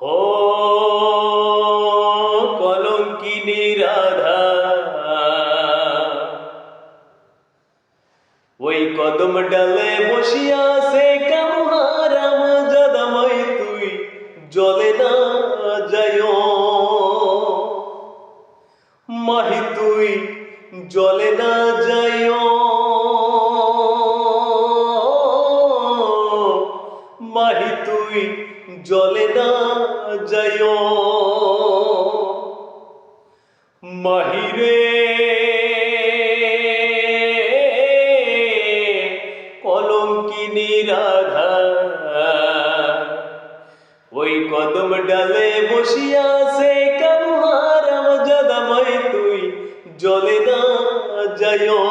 হো কলঙ্কিনী রাধা, ওই কদম ডালে বসিয়া সে কামহারাম জাদামাই তুই জলে না যাইও মাহি তুই জলে না যাইও মাহি তুই জলে না যাইও মাহিরে কলঙ্কিনী রাধা, ওই কদম ডালে বসিয়া সে কামহারাম জাদামাই তুই জলে না যাইও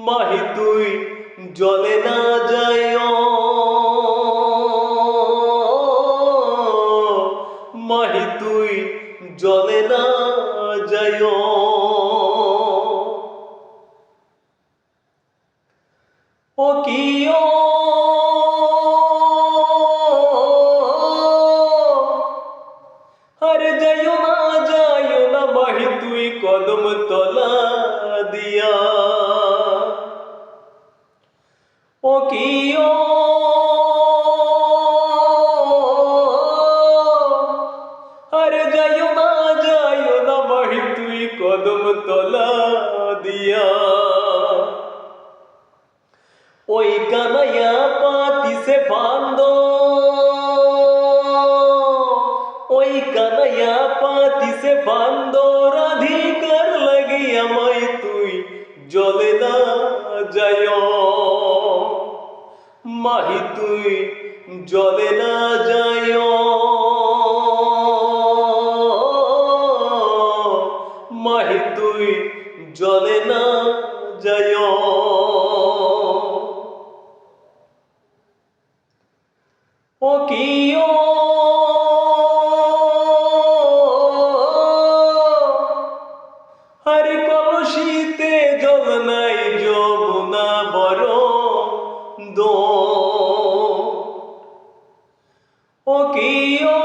মাহি তুই জলে না যাইও মাহি তুই জলে না যাইও। ও কিও আরে যাইও না মাহি তুই কদম তলা দিয়া। ও কিও আরে যাইও না মাহি তুই কদম তলা দিয়া। ওই কানাইয়া পাতিছে ফান্দ, ওই কানাইয়া পাতিছে ফান্দ, রাধিকার লাগিয়া মাই তুই জলে না যাইও মাহি তুই জলে না যাইও মাহি তুই জলে না যাইও। ও কিও আরে কলসিতে জল নাই যমুনা বড় দো। ও কিও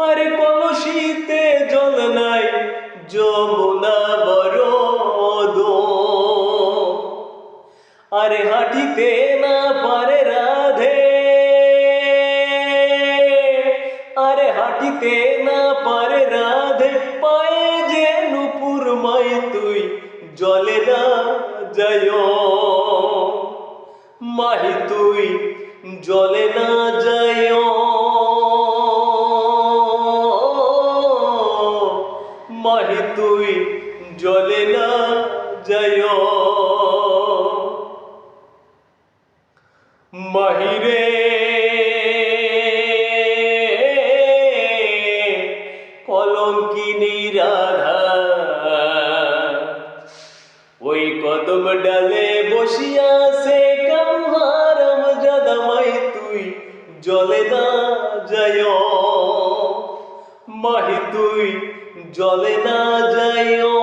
আরে কলসিতে জল নাই যমুনা বড় দো। আরে হাঁটিতে না পারে রাধে, আরে হাঁটিতে না পারে রাধে, পায়ে যে নুপুর মাই তুই জলে না যাইও মাহি তুই জলে না যাইও মাহি তুই জলে না যাইও। মাহিরে কলঙ্কিনী রাধা, ওই কদম ডালে বসিয়া সে কামহারাম জাদামাই তুই জলে না যাইও মাহি তুই জলে না যাইও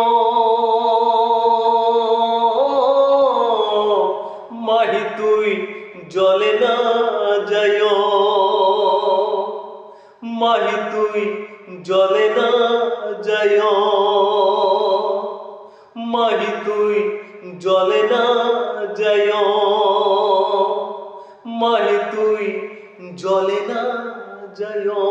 মাহি তুই জলে না যাইও মাহি তুই জলে না যাইও মাহি তুই জলে না যাইও মাহি তুই জলে না যাইও।